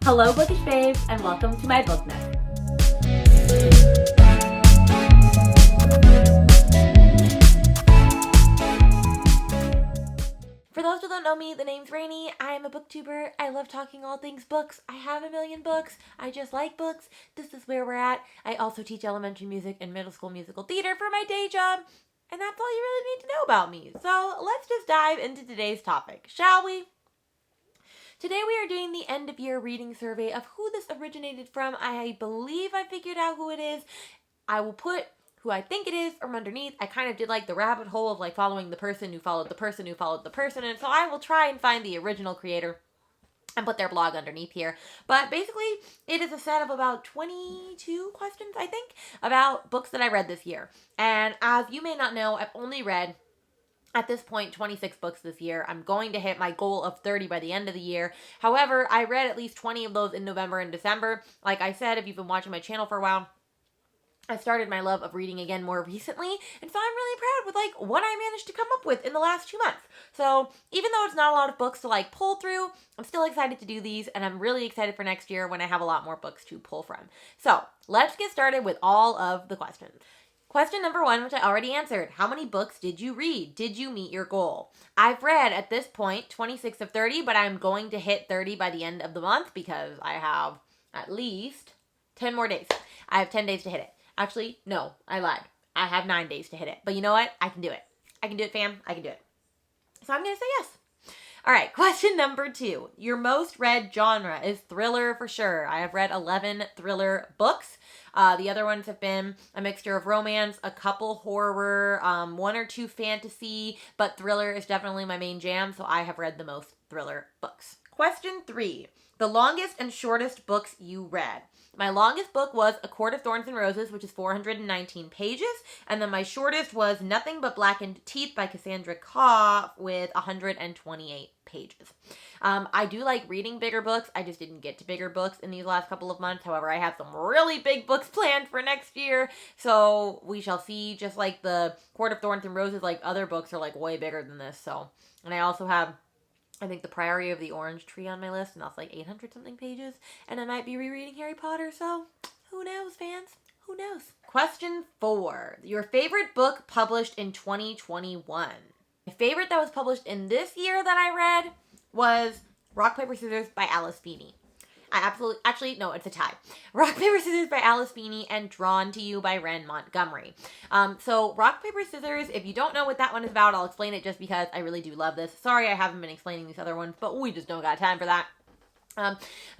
Hello, Bookish Babes, and welcome to my book nook. For those who don't know me, the name's Rainy. I am a booktuber. I love talking all things books. I have a million books. I just like books. This is where we're at. I also teach elementary music and middle school musical theater for my day job. And that's all you really need to know about me. So let's just dive into today's topic, shall we? Today we are doing the end of year reading survey of who this originated from. I believe I figured out who it is. I will put who I think it is from underneath. I kind of did like the rabbit hole of like following the person who followed the person who followed the person. And so I will try and find the original creator and put their blog underneath here. But basically, it is a set of about 22 questions, I think, about books that I read this year. And as you may not know, I've only read, at this point, 26 books this year. I'm going to hit my goal of 30 by the end of the year. However, I read at least 20 of those in November and December. Like I said, if you've been watching my channel for a while, I started my love of reading again more recently, and so I'm really proud with like what I managed to come up with in the last 2 months. So even though it's not a lot of books to like pull through, I'm still excited to do these, and I'm really excited for next year when I have a lot more books to pull from. So let's get started with all of the questions. Question number 1, which I already answered. How many books did you read? Did you meet your goal? I've read, at this point, 26 of 30, but I'm going to hit 30 by the end of the month because I have at least 10 more days. I have 10 days to hit it. Actually, no, I lied. I have 9 days to hit it. But you know what? I can do it. I can do it, fam. I can do it. So I'm going to say yes. All right, question number 2. Your most read genre is thriller for sure. I have read 11 thriller books. The other ones have been a mixture of romance, a couple horror, 1 or 2 fantasy, but thriller is definitely my main jam, so I have read the most thriller books. Question 3. The longest and shortest books you read. My longest book was A Court of Thorns and Roses, which is 419 pages. And then my shortest was Nothing But Blackened Teeth by Cassandra Khaw with 128 pages. I do like reading bigger books. I just didn't get to bigger books in these last couple of months. However, I have some really big books planned for next year. So we shall see. Just like the Court of Thorns and Roses, like other books are like way bigger than this. So, and I also have, I think, The Priory of the Orange Tree on my list, and that's like 800 something pages. And I might be rereading Harry Potter, so who knows, fans? Who knows? Question 4. Your favorite book published in 2021. My favorite that was published in this year that I read was Rock, Paper, Scissors by Alice Feeney. No, it's a tie. Rock, Paper, Scissors by Alice Feeney and Drawn to You by Ren Montgomery. So Rock, Paper, Scissors, if you don't know what that one is about, I'll explain it just because I really do love this. Sorry I haven't been explaining these other ones, but we just don't got time for that.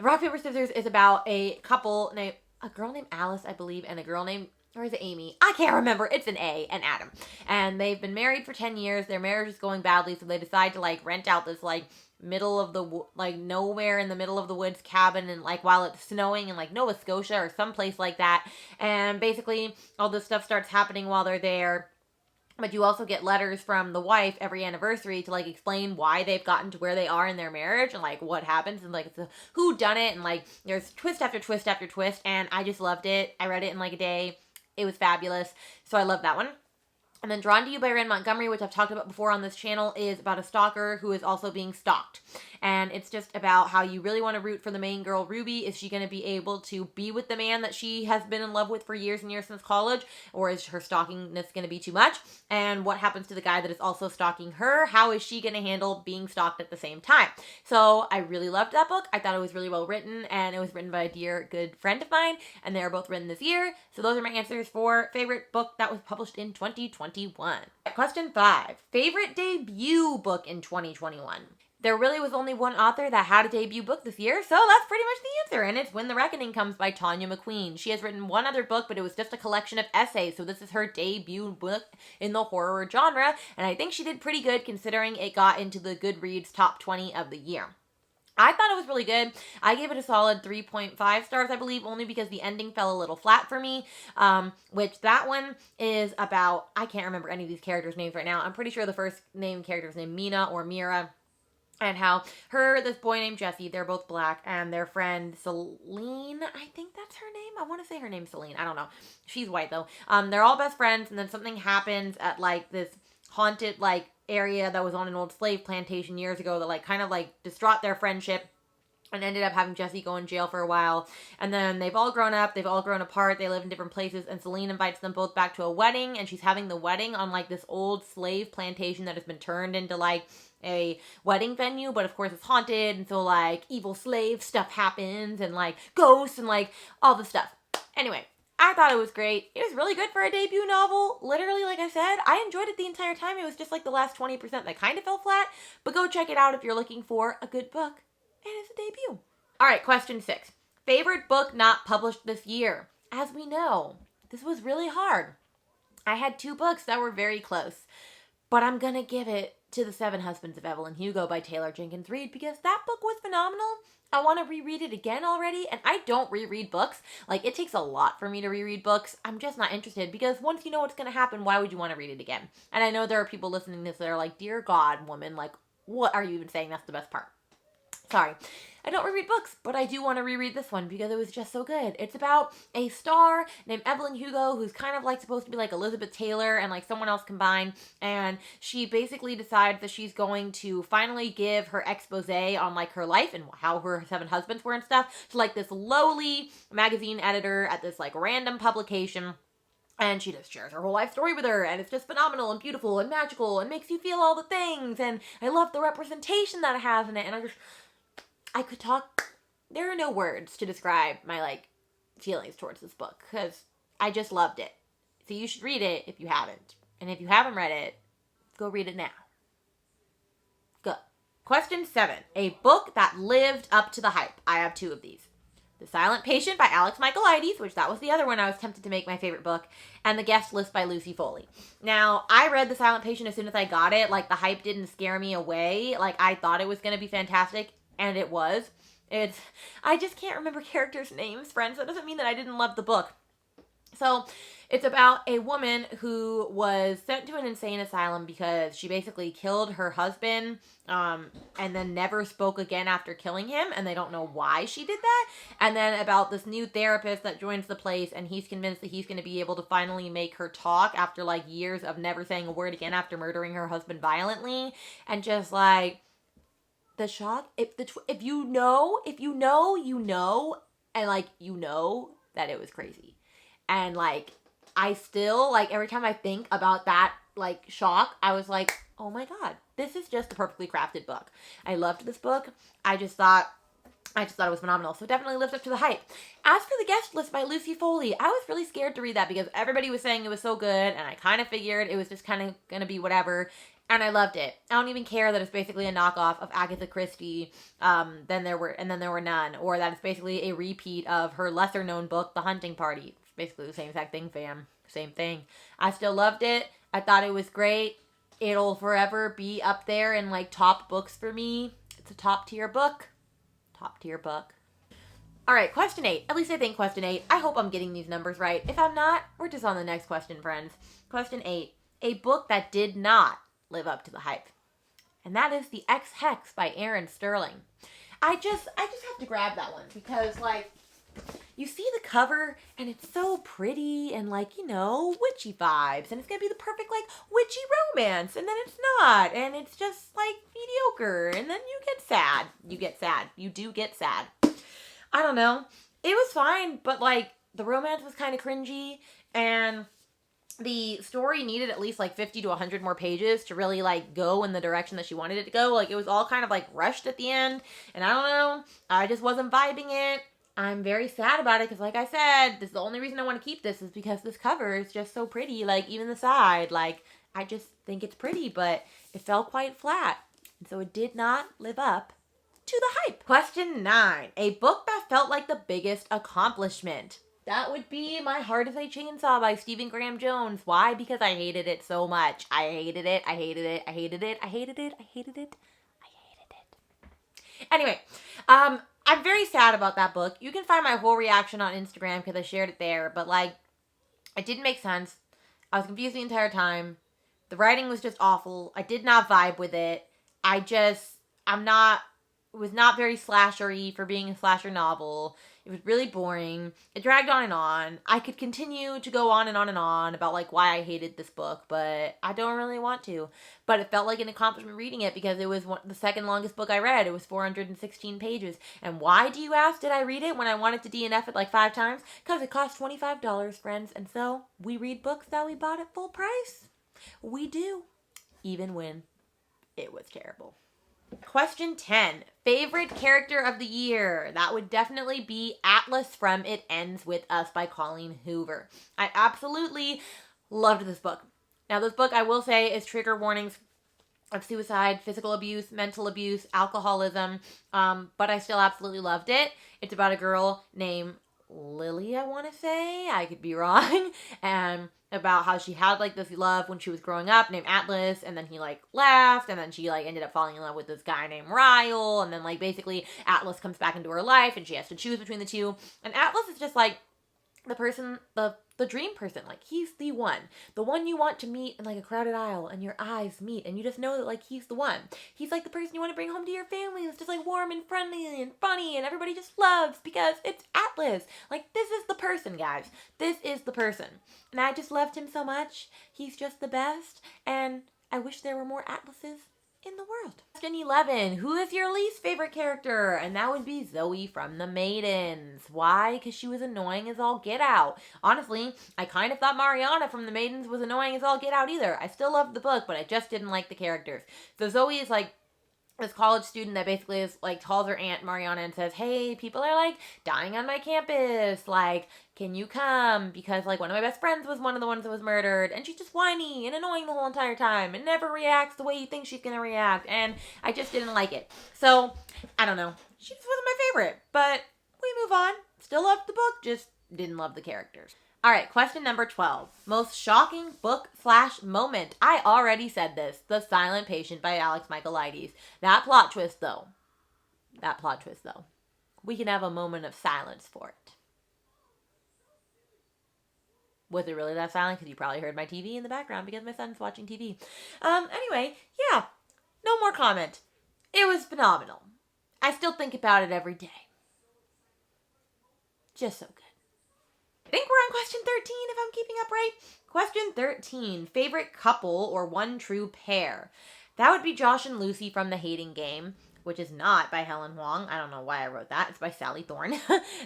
Rock, Paper, Scissors is about a couple named, a girl named Alice, I believe, and a girl named, or is it Amy? I can't remember. It's an A, and Adam. And they've been married for 10 years. Their marriage is going badly, so they decide to like rent out this like middle of the, like nowhere in the middle of the woods cabin, and like while it's snowing in like Nova Scotia or someplace like that. And basically all this stuff starts happening while they're there. But you also get letters from the wife every anniversary to like explain why they've gotten to where they are in their marriage and like what happens, and like it's a who done it, and like there's twist after twist after twist, and I just loved it. I read it in like a day. It was fabulous. So I love that one. And then Drawn to You by Ren Montgomery, which I've talked about before on this channel, is about a stalker who is also being stalked. And it's just about how you really want to root for the main girl, Ruby. Is she going to be able to be with the man that she has been in love with for years and years since college? Or is her stalkingness going to be too much? And what happens to the guy that is also stalking her? How is she going to handle being stalked at the same time? So I really loved that book. I thought it was really well written, and it was written by a dear good friend of mine, and they are both written this year. So those are my answers for favorite book that was published in 2021. Question 5. Favorite debut book in 2021. There really was only one author that had a debut book this year, so that's pretty much the answer, and it's When the Reckoning Comes by Tanya McQueen. She has written one other book, but it was just a collection of essays, so this is her debut book in the horror genre, and I think she did pretty good considering it got into the Goodreads top 20 of the year. I thought it was really good. I gave it a solid 3.5 stars, I believe, only because the ending fell a little flat for me, which that one is about, I can't remember any of these characters' names right now. I'm pretty sure the first named character is named Mina or Mira. And how this boy named Jesse, they're both black, and their friend Celine, I think that's her name. I want to say her name's Celine. I don't know. She's white, though. They're all best friends, and then something happens at, like, this haunted, like, area that was on an old slave plantation years ago that, like, kind of, like, distraught their friendship. and ended up having Jesse go in jail for a while. And then they've all grown up, they've all grown apart, they live in different places, and Celine invites them both back to a wedding, and she's having the wedding on like this old slave plantation that has been turned into like a wedding venue, but of course it's haunted, and so like evil slave stuff happens, and like ghosts, and like all the stuff. Anyway, I thought it was great. It was really good for a debut novel. Literally, like I said, I enjoyed it the entire time. It was just like the last 20% that kind of fell flat, but go check it out if you're looking for a good book. And it's a debut. All right, question 6. Favorite book not published this year? As we know, this was really hard. I had 2 books that were very close, but I'm going to give it to The Seven Husbands of Evelyn Hugo by Taylor Jenkins Reid because that book was phenomenal. I want to reread it again already, and I don't reread books. Like, it takes a lot for me to reread books. I'm just not interested because once you know what's going to happen, why would you want to read it again? And I know there are people listening to this that are like, dear God, woman, like, what are you even saying? That's the best part. Sorry, I don't reread books, but I do want to reread this one because it was just so good. It's about a star named Evelyn Hugo who's kind of like supposed to be like Elizabeth Taylor and like someone else combined, and she basically decides that she's going to finally give her expose on like her life and how her 7 husbands were and stuff to like this lowly magazine editor at this like random publication. And she just shares her whole life story with her, and it's just phenomenal and beautiful and magical and makes you feel all the things, and I love the representation that it has in it, and I could talk. There are no words to describe my, like, feelings towards this book, because I just loved it. So you should read it if you haven't. And if you haven't read it, go read it now. Go. Question 7. A book that lived up to the hype. I have 2 of these. The Silent Patient by Alex Michaelides, which that was the other one I was tempted to make my favorite book, and The Guest List by Lucy Foley. Now, I read The Silent Patient as soon as I got it. Like, the hype didn't scare me away. Like, I thought it was going to be fantastic. And it was. I just can't remember characters' names, friends. That doesn't mean that I didn't love the book. So, it's about a woman who was sent to an insane asylum because she basically killed her husband, and then never spoke again after killing him, and they don't know why she did that. And then about this new therapist that joins the place, and he's convinced that he's going to be able to finally make her talk after, like, years of never saying a word again after murdering her husband violently. And just, like, the shock, if you know, you know, and like, you know that it was crazy. And like, I still, like, every time I think about that, like, shock, I was like, oh my God, this is just a perfectly crafted book. I loved this book. I just thought it was phenomenal. So definitely lived up to the hype. As for The Guest List by Lucy Foley, I was really scared to read that because everybody was saying it was so good, and I kind of figured it was just kind of going to be whatever. And I loved it. I don't even care that it's basically a knockoff of Agatha Christie, Then There Were None, or that it's basically a repeat of her lesser-known book, The Hunting Party. It's basically the same exact thing, fam. Same thing. I still loved it. I thought it was great. It'll forever be up there in, like, top books for me. It's a top-tier book. Top-tier book. All right, question 8. At least I think question 8. I hope I'm getting these numbers right. If I'm not, we're just on the next question, friends. Question 8. A book that did not live up to the hype. And that is The Ex-Hex by Erin Sterling. I just have to grab that one because, like, you see the cover and it's so pretty and, like, you know, witchy vibes, and it's gonna be the perfect, like, witchy romance, and then it's not, and it's just, like, mediocre, and then you get sad. You do get sad. I don't know. It was fine, but, like, the romance was kind of cringy, and the story needed at least, like, 50 to 100 more pages to really, like, go in the direction that she wanted it to go. Like, it was all kind of, like, rushed at the end, and I don't know. I just wasn't vibing it. I'm very sad about it because, like I said, this is the only reason I want to keep this is because this cover is just so pretty. Like, even the side, like, I just think it's pretty, but it fell quite flat. And so it did not live up to the hype. Question 9. A book that felt like the biggest accomplishment. That would be My Heart is a Chainsaw by Stephen Graham Jones. Why? Because I hated it so much. I hated it. Anyway, I'm very sad about that book. You can find my whole reaction on Instagram because I shared it there. But, like, it didn't make sense. I was confused the entire time. The writing was just awful. I did not vibe with it. I'm not was not very slasher-y for being a slasher novel. It was really boring. It dragged on and on. I could continue to go on and on and on about like why I hated this book, but I don't really want to. But it felt like an accomplishment reading it because it was the second longest book I read. It was 416 pages. And why, do you ask, did I read it when I wanted to DNF it like 5 times? Because it cost $25, friends. And so we read books that we bought at full price. We do. Even when it was terrible. Question 10. Favorite character of the year? That would definitely be Atlas from It Ends With Us by Colleen Hoover. I absolutely loved this book. Now, this book, I will say, is trigger warnings of suicide, physical abuse, mental abuse, alcoholism, but I still absolutely loved it. It's about a girl named Lily, I want to say. I could be wrong. And about how she had like this love when she was growing up named Atlas, and then he like left, and then she like ended up falling in love with this guy named Ryle, and then like basically Atlas comes back into her life and she has to choose between the two. And Atlas is just like the person, the dream person. Like, he's the one you want to meet in like a crowded aisle and your eyes meet and you just know that like he's the one. He's like the person you want to bring home to your family. That's just like warm and friendly and funny and everybody just loves because it's Atlas. Like, this is the person, guys. This is the person. And I just loved him so much. He's just the best. And I wish there were more Atlases in the world. Question 11. Who is your least favorite character? And that would be Zoe from The Maidens. Why? Because she was annoying as all get out. Honestly, I kind of thought Mariana from The Maidens was annoying as all get out either. I still loved the book, but I just didn't like the characters. So Zoe is like this college student that basically is like calls her aunt Mariana and says, hey, people are like dying on my campus, like, can you come? Because like one of my best friends was one of the ones that was murdered, and she's just whiny and annoying the whole entire time and never reacts the way you think she's gonna react, and I just didn't like it. So I don't know, she just wasn't my favorite, but we move on. Still loved the book, just didn't love the characters. All right, question number 12. Most shocking book/moment. I already said this. The Silent Patient by Alex Michaelides. That plot twist, though. We can have a moment of silence for it. Was it really that silent? Because you probably heard my TV in the background because my son's watching TV. Anyway, yeah. No more comment. It was phenomenal. I still think about it every day. Just so good. I think we're on question 13 if I'm keeping up right. Question 13. Favorite couple or one true pair? That would be Josh and Lucy from The Hating Game, which is not by Helen Huang. I don't know why I wrote that. It's by Sally Thorne.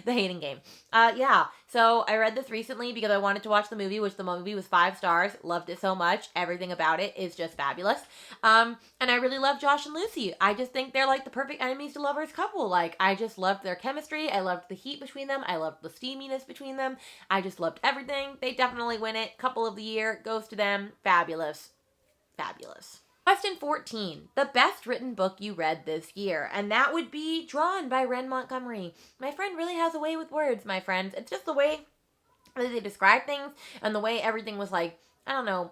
The Hating Game. Yeah. So I read this recently because I wanted to watch the movie, which the movie was 5 stars. Loved it so much. Everything about it is just fabulous. And I really love Josh and Lucy. I just think they're like the perfect enemies to lovers couple. Like, I just loved their chemistry. I loved the heat between them. I loved the steaminess between them. I just loved everything. They definitely win it. Couple of the year goes to them. Fabulous. Fabulous. Question 14. The best written book you read this year. And that would be Drawn by Ren Montgomery. My friend really has a way with words, my friends. It's just the way that they describe things and the way everything was like, I don't know.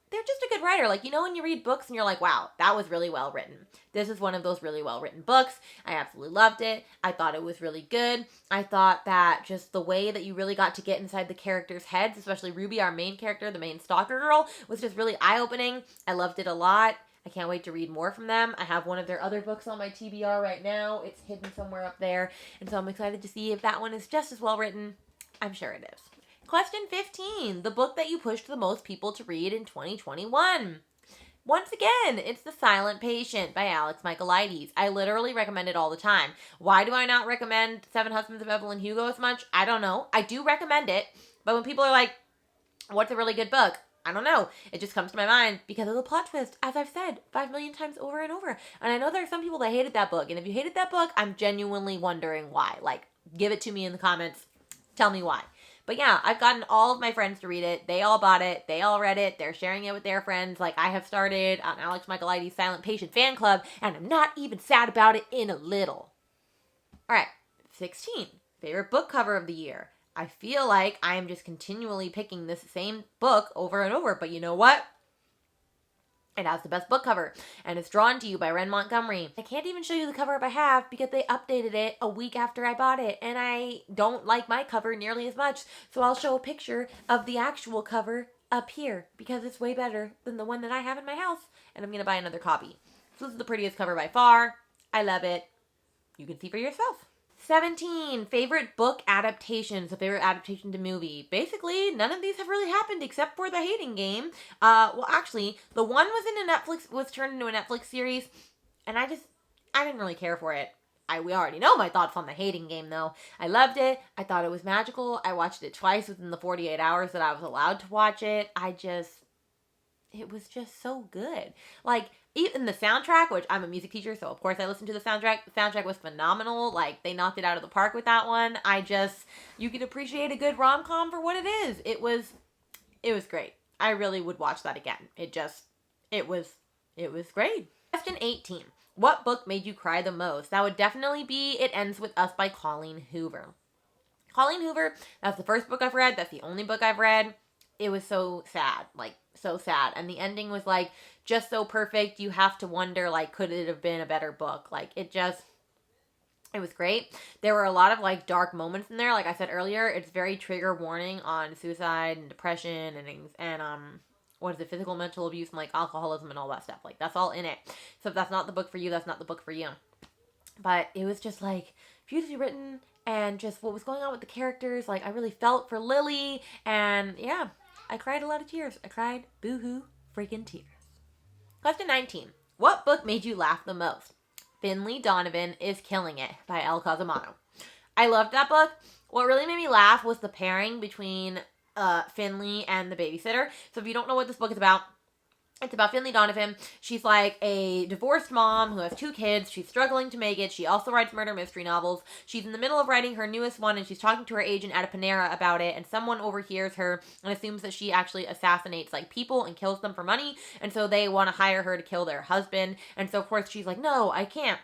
They're just a good writer. Like, you know when you read books and you're like, wow, that was really well written. This is one of those really well written books. I absolutely loved it. I thought it was really good. I thought that just the way that you really got to get inside the characters' heads, especially Ruby, our main character, the main stalker girl, was just really eye-opening. I loved it a lot. I can't wait to read more from them. I have one of their other books on my TBR right now. It's hidden somewhere up there. And so I'm excited to see if that one is just as well written. I'm sure it is. Question 15. The book that you pushed the most people to read in 2021. Once again, it's The Silent Patient by Alex Michaelides. I literally recommend it all the time. Why do I not recommend Seven Husbands of Evelyn Hugo as much? I don't know. I do recommend it. But when people are like, what's a really good book? I don't know. It just comes to my mind because of the plot twist, as I've said 5 million times over and over. And I know there are some people that hated that book. And if you hated that book, I'm genuinely wondering why. Like, give it to me in the comments. Tell me why. But yeah, I've gotten all of my friends to read it. They all bought it. They all read it. They're sharing it with their friends. Like, I have started an Alex Michaelides Silent Patient fan club, and I'm not even sad about it in a little. All right, 16. Favorite book cover of the year. I feel like I am just continually picking this same book over and over, but you know what? It has the best book cover, and it's Drawn to You by Ren Montgomery. I can't even show you the cover if I have because they updated it a week after I bought it, and I don't like my cover nearly as much, so I'll show a picture of the actual cover up here because it's way better than the one that I have in my house, and I'm going to buy another copy. So this is the prettiest cover by far. I love it. you can see for yourself. 17, favorite book adaptations, a favorite adaptation to movie. Basically, none of these have really happened except for The Hating Game. Well, actually, the one was turned into a Netflix series, and I didn't really care for it. We already know my thoughts on The Hating Game, though. I loved it. I thought it was magical. I watched it twice within the 48 hours that I was allowed to watch it. It was just so good. Like, even the soundtrack, which I'm a music teacher, so of course I listened to the soundtrack. The soundtrack was phenomenal. Like, they knocked it out of the park with that one. You could appreciate a good rom-com for what it is. It was great. I really would watch that again. It was great. Question 18. What book made you cry the most? That would definitely be It Ends With Us by Colleen Hoover. Colleen Hoover, that's the first book I've read. That's the only book I've read. It was so sad. Like, so sad. And the ending was, like, just so perfect. You have to wonder, like, could it have been a better book? Like, it was great. There were a lot of, like, dark moments in there. Like I said earlier, it's very trigger warning on suicide and depression and physical mental abuse and, like, alcoholism and all that stuff. Like, that's all in it. So if that's not the book for you, that's not the book for you. But it was just, like, beautifully written, and just what was going on with the characters. Like, I really felt for Lily, and yeah, I cried a lot of tears. I cried boo-hoo freaking tears. Question 19. What book made you laugh the most? Finley Donovan is Killing It by Elle Cosimano. I loved that book. What really made me laugh was the pairing between Finley and the babysitter. So if you don't know what this book is about, it's about Finley Donovan. She's like a divorced mom who has 2 kids. She's struggling to make it. She also writes murder mystery novels. She's in the middle of writing her newest one, and she's talking to her agent at a Panera about it, and someone overhears her and assumes that she actually assassinates, like, people and kills them for money, and so they want to hire her to kill their husband. And so, of course, she's like, no, I can't.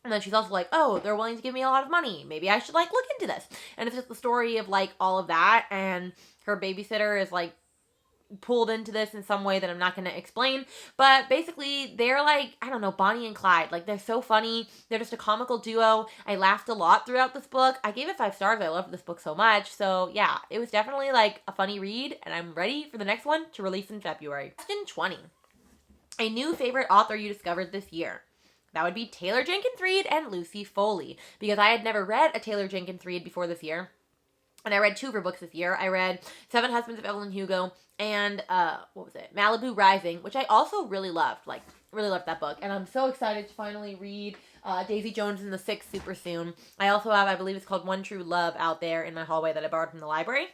And then she's also like, oh, they're willing to give me a lot of money. Maybe I should, like, look into this. And it's just the story of, like, all of that, and her babysitter is, like, pulled into this in some way that I'm not going to explain. But basically, they're like, I don't know, Bonnie and Clyde. Like, they're so funny. They're just a comical duo. I laughed a lot throughout this book. I gave it 5 stars. I loved this book so much. So, yeah, it was definitely, like, a funny read, and I'm ready for the next one to release in February. Question 20. A new favorite author you discovered this year. That would be Taylor Jenkins Reid and Lucy Foley, because I had never read a Taylor Jenkins Reid before this year. And I read 2 of her books this year. I read Seven Husbands of Evelyn Hugo and, Malibu Rising, which I also really loved. Like, really loved that book. And I'm so excited to finally read Daisy Jones and the Six super soon. I also have, I believe it's called One True Love out there in my hallway that I borrowed from the library.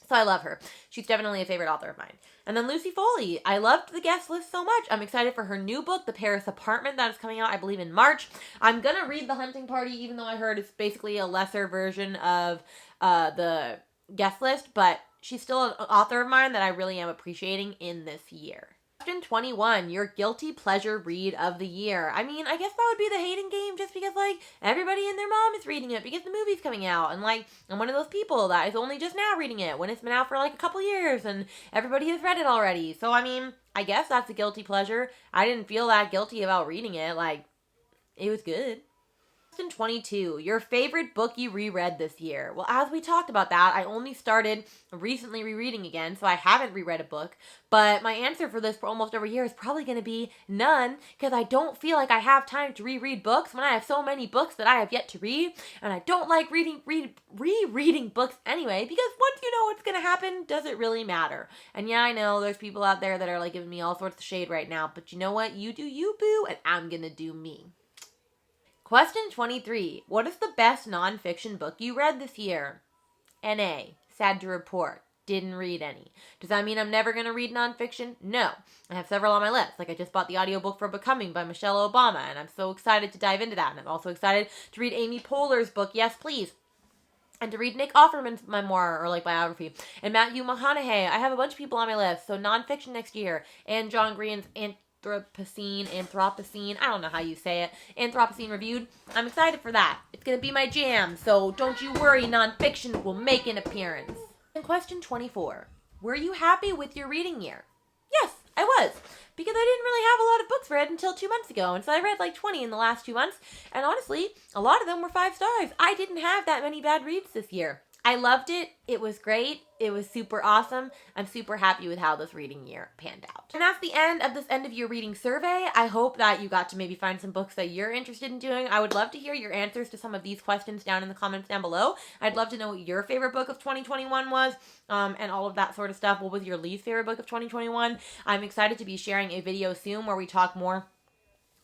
So I love her. She's definitely a favorite author of mine. And then Lucy Foley. I loved the guest list so much. I'm excited for her new book, The Paris Apartment, that is coming out, I believe, in March. I'm going to read The Hunting Party, even though I heard it's basically a lesser version of the guest list. But she's still an author of mine that I really am appreciating in this year. Question 21, your guilty pleasure read of the year. I mean, I guess that would be The Hating Game, just because, like, everybody and their mom is reading it because the movie's coming out. And, like, I'm one of those people that is only just now reading it when it's been out for, like, a couple years and everybody has read it already. So, I mean, I guess that's a guilty pleasure. I didn't feel that guilty about reading it. Like, it was good. Question 22, your favorite book you reread this year. Well, as we talked about that, I only started recently rereading again, so I haven't reread a book. But my answer for this for almost every year is probably going to be none, because I don't feel like I have time to reread books when I have so many books that I have yet to read. And I don't like rereading books anyway, because once you know what's going to happen, does it really matter? And yeah, I know there's people out there that are, like, giving me all sorts of shade right now, but you know what? You do you, boo, and I'm going to do me. Question 23. What is the best nonfiction book you read this year? NA. Sad to report. Didn't read any. Does that mean I'm never going to read nonfiction? No. I have several on my list. Like, I just bought the audiobook for Becoming by Michelle Obama, and I'm so excited to dive into that. And I'm also excited to read Amy Poehler's book, Yes Please. And to read Nick Offerman's memoir, or, like, biography. And Matthew McConaughey. I have a bunch of people on my list. So nonfiction next year. And John Green's Anthropocene, I don't know how you say it, Anthropocene Reviewed. I'm excited for that. It's going to be my jam, so don't you worry, nonfiction will make an appearance. And question 24. Were you happy with your reading year? Yes, I was, because I didn't really have a lot of books read until 2 months ago, and so I read like 20 in the last 2 months, and honestly, a lot of them were 5 stars. I didn't have that many bad reads this year. I loved it. It was great. It was super awesome. I'm super happy with how this reading year panned out. And that's the end of this end of year reading survey. I hope that you got to maybe find some books that you're interested in doing. I would love to hear your answers to some of these questions down in the comments down below. I'd love to know what your favorite book of 2021 was, and all of that sort of stuff. What was your least favorite book of 2021? I'm excited to be sharing a video soon where we talk more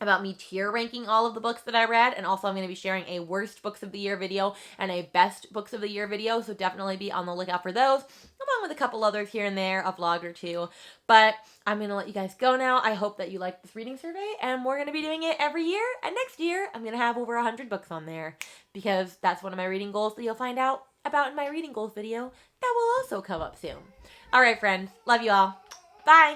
about me tier ranking all of the books that I read, and also I'm going to be sharing a worst books of the year video and a best books of the year video, so definitely be on the lookout for those, along with a couple others here and there, a vlog or two. But I'm going to let you guys go now. I hope that you liked this reading survey, and we're going to be doing it every year, and next year I'm going to have over 100 books on there, because that's one of my reading goals that you'll find out about in my reading goals video that will also come up soon. Alright friends, love you all. Bye!